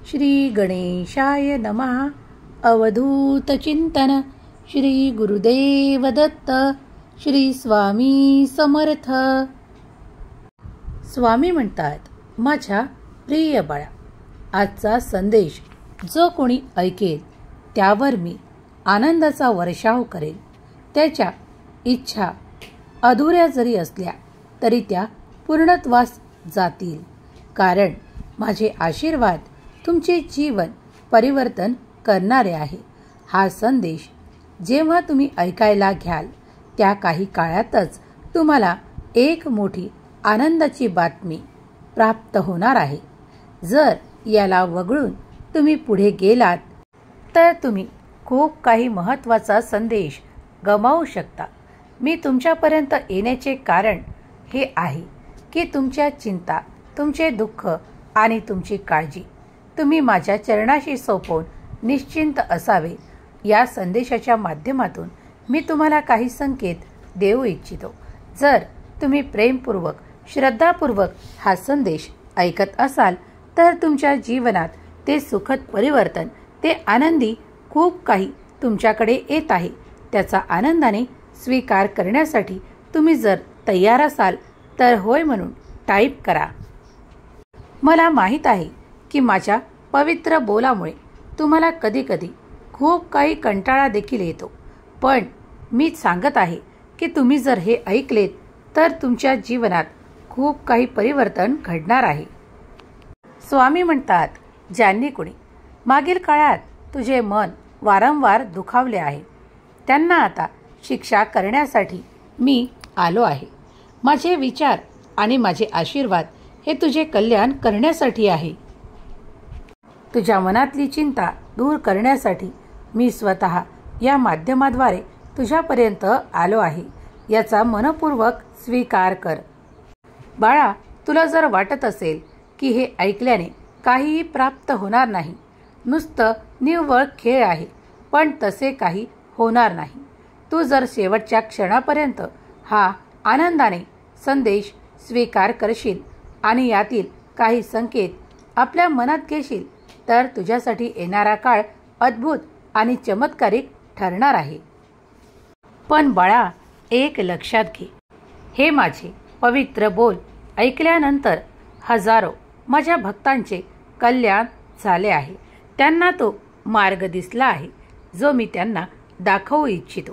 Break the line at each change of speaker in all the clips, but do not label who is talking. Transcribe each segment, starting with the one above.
श्री गणेशाय नमः. अवधूत चिंतन. श्री गुरुदेव दत्त. श्री स्वामी समर्थ. स्वामी म्हणतात, माझ्या प्रिय बाळा, आजचा संदेश जो कोणी ऐकेल त्यावर मी आनंदाचा वर्षाव करेल. त्याच्या इच्छा अधुऱ्या जरी असल्या तरी त्या पूर्णत्वास जातील. कारण माझे आशीर्वाद तुमचे जीवन परिवर्तन करणारे आहे. हा संदेश जेव्हा तुम्ही ऐकायला घ्याल त्या काही काळातच तुम्हाला एक मोठी आनंदाची बातमी प्राप्त होणार आहे. जर याला वगळून तुम्ही पुढे गेलात तर तुम्ही खूप काही महत्त्वाचा संदेश गमावू शकता. मी तुमच्यापर्यंत येण्याचे कारण हे आहे की तुमच्या चिंता, तुमचे दुःख आणि तुमची काळजी तुम्ही माझ्या चरणाशी सोपवून निश्चिंत असावे. या संदेशाच्या माध्यमातून मी तुम्हाला काही संकेत देऊ इच्छितो. जर तुम्ही प्रेमपूर्वक, श्रद्धापूर्वक हा संदेश ऐकत असाल तर तुमच्या जीवनात ते सुखद परिवर्तन, ते आनंदी खूप काही तुमच्याकडे येत आहे. त्याचा आनंदाने स्वीकार करण्यासाठी तुम्ही जर तयार असाल तर होय म्हणून टाईप करा. मला माहीत आहे की माझ्या पवित्र बोलामुळे तुम्हाला कधीकधी खूप काही कंटाळा देखील येतो, पण मी सांगत आहे की तुम्ही जर हे ऐकलेत तर तुमच्या जीवनात खूप काही परिवर्तन घडणार आहे. स्वामी म्हणतात, ज्यांनी कोणी मागील काळात तुझे मन वारंवार दुखावले आहे त्यांना आता शिक्षा करण्यासाठी मी आलो आहे. माझे विचार आणि माझे आशीर्वाद हे तुझे कल्याण करण्यासाठी आहे. तुझ्या मनातली चिंता दूर करण्यासाठी मी स्वतः या माध्यमाद्वारे तुझ्यापर्यंत आलो आहे. याचा मनपूर्वक स्वीकार कर. बाळा, तुला जर वाटत असेल की हे ऐकल्याने काहीही प्राप्त होणार नाही, नुसतं निव्वळ खेळ आहे, पण तसे काही होणार नाही. तू जर शेवटच्या क्षणापर्यंत हा आनंदाने संदेश स्वीकार करशील आणि यातील काही संकेत आपल्या मनात घेशील तर तुझ्यासाठी येणारा काळ अद्भुत आणि चमत्कारिक ठरणार आहे. पण बाळा, एक लक्षात घे, हे माझे पवित्र बोल ऐकल्यानंतर हजारो माझ्या भक्तांचे कल्याण झाले आहे. त्यांना तो मार्ग दिसला आहे जो मी त्यांना दाखवू इच्छितो.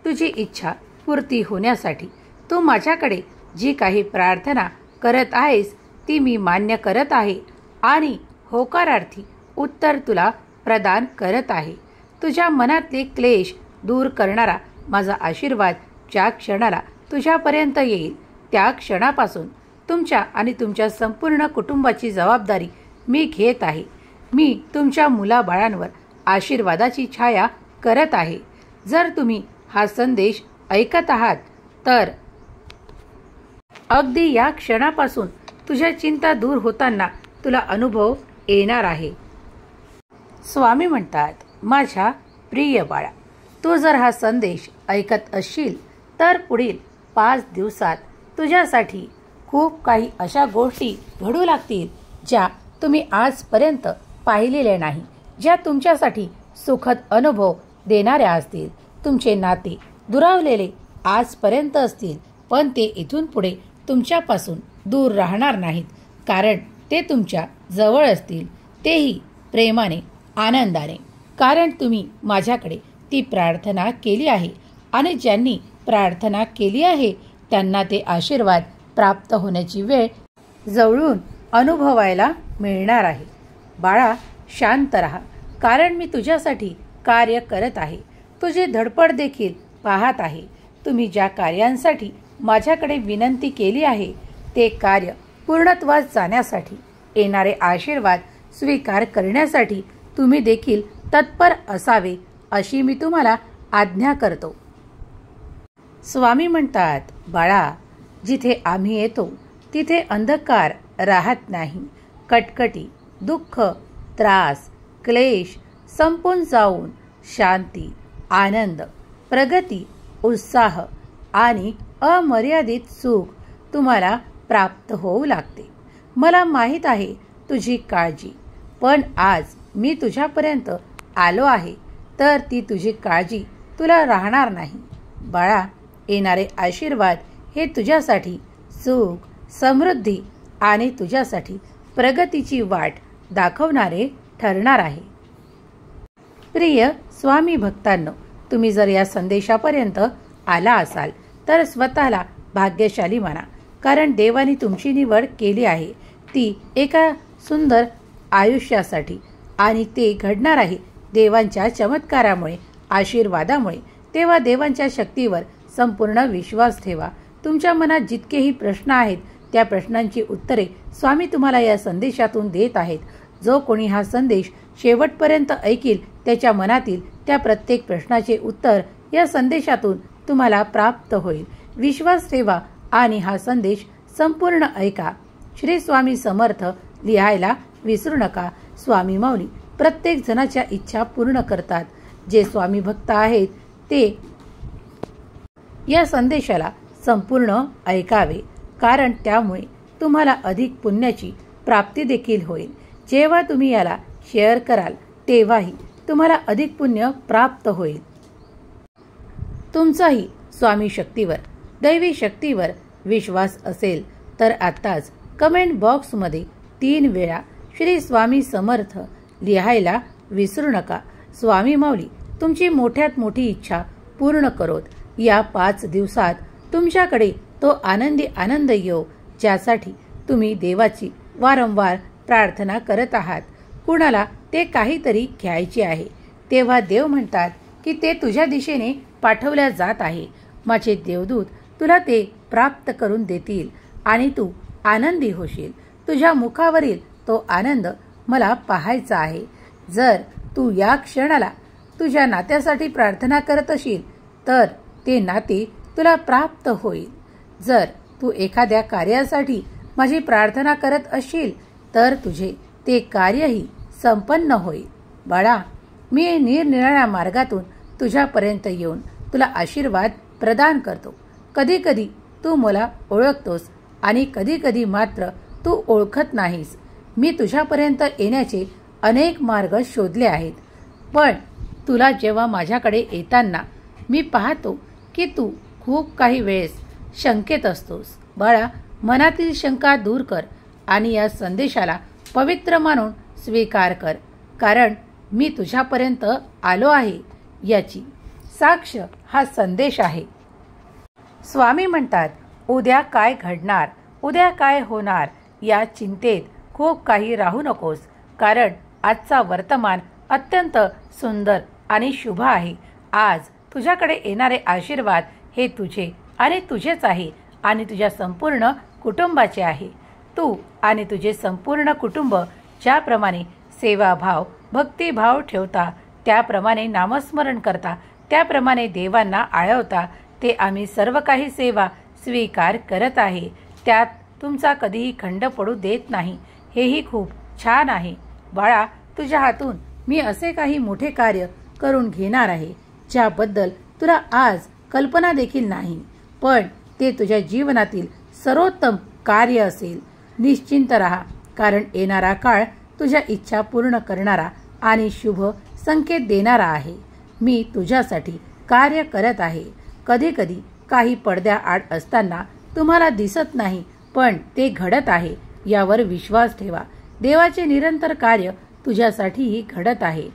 तुझी इच्छा पूर्ती होण्यासाठी तू माझ्याकडे जी काही प्रार्थना करत आहेस ती मी मान्य करत आहे आणि होकारार्थी उत्तर तुला प्रदान करत आहे. तुझ्या मनातले क्लेश दूर करणारा माझा आशीर्वाद ज्या क्षणाला तुझ्यापर्यंत येईल त्या क्षणापासून तुमच्या आणि तुमच्या संपूर्ण कुटुंबाची जबाबदारी मी घेत आहे. मी तुमच्या मुलाबाळांवर आशीर्वादाची छाया करत आहे. जर तुम्ही हा संदेश ऐकत आहात तर अगदी या क्षणापासून तुझ्या चिंता दूर होताना तुला अनुभव येणार आहे. स्वामी म्हणतात, माझ्या प्रिय बाळा, तू जर हा संदेश ऐकत असशील तर पुढील 5 दिवसात तुझ्यासाठी खूप काही अशा गोष्टी घडू लागतील ज्या तुम्ही आजपर्यंत पाहिलेल्या नाही, ज्या तुमच्यासाठी सुखद अनुभव देणाऱ्या असतील. तुमचे नाते दुरावलेले आजपर्यंत असतील, पण ते इथून पुढे तुमच्यापासून दूर राहणार नाहीत, कारण ते तुमच्या जवळ असतील, तेही प्रेमाने, आनंदाने. कारण तुम्ही माझ्याकडे ती प्रार्थना केली आहे आणि ज्यांनी प्रार्थना केली आहे त्यांना ते आशीर्वाद प्राप्त होण्याची वेळ जवळून अनुभवायला मिळणार आहे. बाळा, शांत रहा, कारण मी तुझ्यासाठी कार्य करत आहे. तुझी धडपड देखील पाहत आहे. तुम्ही ज्या कार्यांसाठी माझ्याकडे विनंती केली आहे ते कार्य पूर्णत्वास जाण्यासाठी, येणारे आशीर्वाद स्वीकार करण्यासाठी तुम्ही देखील तत्पर असावे अशी मी तुम्हाला आज्ञा करतो. स्वामी म्हणतात, बाळा, जिथे आम्ही येतो तिथे अंधकार राहत नाही. कटकटी, दुःख, त्रास, क्लेश संपून जाऊन शांती, आनंद, प्रगती, उत्साह आणि अमर्यादित सुख तुम्हाला प्राप्त होऊ लागते. मला माहीत आहे तुझी काळजी, पण आज मी तुझ्यापर्यंत आलो आहे तर ती तुझी काळजी तुला राहणार नाही. बाळा, येणारे आशीर्वाद हे तुझ्यासाठी सुख, समृद्धी आणि तुझ्यासाठी प्रगतीची वाट दाखवणारे ठरणार आहे. प्रिय स्वामी भक्तांनो, तुम्ही जर या संदेशापर्यंत आला असाल तर स्वतःला भाग्यशाली माना, कारण देवाने तुमची निवड केली आहे ती एका सुंदर आयुष्यासाठी, आणि ते घडणार आहे देवांच्या चमत्कारामुळे, आशीर्वादामुळे. तेव्हा देवांच्या शक्तीवर संपूर्ण विश्वास ठेवा. तुमच्या मनात जितकेही प्रश्न आहेत त्या प्रश्नांची उत्तरे स्वामी तुम्हाला या संदेशातून देत आहेत. जो कोणी हा संदेश शेवटपर्यंत ऐकील त्याच्या मनातील त्या प्रत्येक प्रश्नाचे उत्तर या संदेशातून तुम्हाला प्राप्त होईल. विश्वास ठेवा आणि हा संदेश संपूर्ण ऐका. श्री स्वामी समर्थ लिहायला विसरू नका. स्वामी माऊली प्रत्येक जणाच्या इच्छा पूर्ण करतात. जे स्वामी भक्त आहेत ते या संदेशाला संपूर्ण ऐकावे, कारण त्यामुळे तुम्हाला अधिक पुण्याची प्राप्ती देखील होईल. जेव्हा तुम्ही याला शेअर कराल तेव्हाही तुम्हाला अधिक पुण्य प्राप्त होईल. तुमचाही स्वामी शक्तीवर, दैवी शक्तीवर विश्वास असेल तर आत्ताच कमेंट बॉक्समध्ये 3 वेळा श्री स्वामी समर्थ लिहायला विसरू नका. स्वामी माऊली तुमची मोठ्यात मोठी इच्छा पूर्ण करोत. या 5 दिवसात तुमच्याकडे तो आनंदी आनंद येऊ ज्यासाठी तुम्ही देवाची वारंवार प्रार्थना करत आहात. कुणाला ते काहीतरी घ्यायचे आहे तेव्हा देव म्हणतात की ते तुझ्या दिशेने पाठवल्या जात आहे. माझे देवदूत तुला ते प्राप्त करून देतील आणि तू आनंदी होशील. तुझ्या मुखावरील तो आनंद मला पाहायचा आहे. जर तू या क्षणाला तुझ्या नात्यासाठी प्रार्थना करत असील तर ते नाते तुला प्राप्त होईल. जर तू एखाद्या कार्यासाठी माझी प्रार्थना करत असशील तर तुझे ते कार्यही संपन्न होईल. बाळा, मी निरनिराळ्या मार्गातून तुझ्यापर्यंत येऊन तुला आशीर्वाद प्रदान करतो. कधी कधी तू मला ओळखतोस आणि कधी कधी मात्र तू ओळखत नाहीस. मी तुझ्यापर्यंत येण्याचे अनेक मार्ग शोधले आहेत, पण तुला जेव्हा माझ्याकडे येताना मी पाहतो की तू खूप काही वेळेस शंकेत असतोस. बाळा, मनातील शंका दूर कर आणि या संदेशाला पवित्र मानून स्वीकार कर, कारण मी तुझ्यापर्यंत आलो आहे याची साक्ष हा संदेश आहे. स्वामी म्हणतात, उद्या काय घडणार, उद्या काय होणार या चिंतेत खूप काही राहू नकोस, कारण आजचा वर्तमान अत्यंत सुंदर आणि शुभ आहे. आज तुझ्याकडे येणारे आशीर्वाद हे तुझे आणि तुझेच आहे आणि तुझ्या संपूर्ण कुटुंबाचे आहे. तू आणि तुझे संपूर्ण कुटुंब ज्याप्रमाणे सेवाभाव, भक्तिभाव ठेवता, त्याप्रमाणे नामस्मरण करता, त्याप्रमाणे देवांना आळवता, ते आम्ही सर्व काही सेवा स्वीकार करत आहे. त्यात तुमचा कधीही खंड पडू देत नाही. हेही खूप छान आहे. बाळा, तुझ्या हातून मी असे काही मोठे कार्य करून घेणार आहे ज्याबद्दल तुला आज कल्पना देखील नाही, पण ते तुझ्या जीवनातील सर्वोत्तम कार्य असेल. निश्चिंत राहा, कारण येणारा काळ तुझ्या इच्छा पूर्ण करणारा आणि शुभ संकेत देणारा आहे. मी तुझ्यासाठी कार्य करत आहे. कधी कधी काही पडद्याआड असताना तुम्हाला दिसत नाही, पण ते घडत आहे यावर विश्वास ठेवा. देवाचे निरंतर कार्य तुझ्यासाठीही घडत आहे.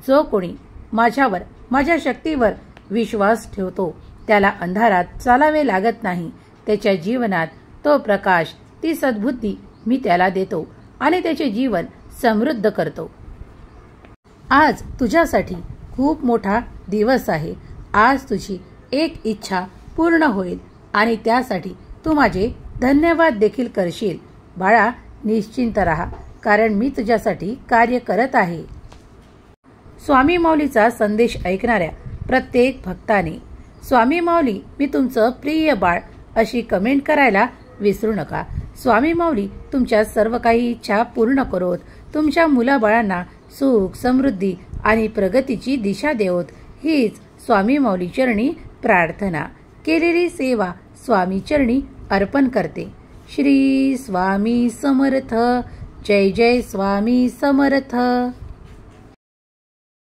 जो कोणी माझ्यावर, माझ्या शक्तीवर विश्वास ठेवतो त्याला अंधारात चालावे लागत नाही. त्याच्या जीवनात तो प्रकाश, ती सद्बुद्धी मी त्याला देतो आणि त्याचे जीवन समृद्ध करतो. आज तुझ्यासाठी खूप मोठा दिवस आहे. आज तुझी एक इच्छा पूर्ण होईल आणि त्यासाठी तू माझे धन्यवाद देखील करशील. बाळा, निश्चिंत राहा, कारण मी तुझ्यासाठी कार्य करत आहे. स्वामी माऊलीचा संदेश ऐकणाऱ्या प्रत्येक भक्ताने स्वामी माऊली मी तुमचं प्रिय बाळ अशी कमेंट करायला विसरू नका. स्वामी माऊली तुमच्या सर्व काही इच्छा पूर्ण करोत. तुमच्या मुलाबाळांना सुख, समृद्धी आणि प्रगतीची दिशा देवोत. हीच स्वामी माऊली चरणी प्रार्थना. केलेली सेवा स्वामी चरणी अर्पण करते. श्री स्वामी समर्थ. जय जय स्वामी समर्थ.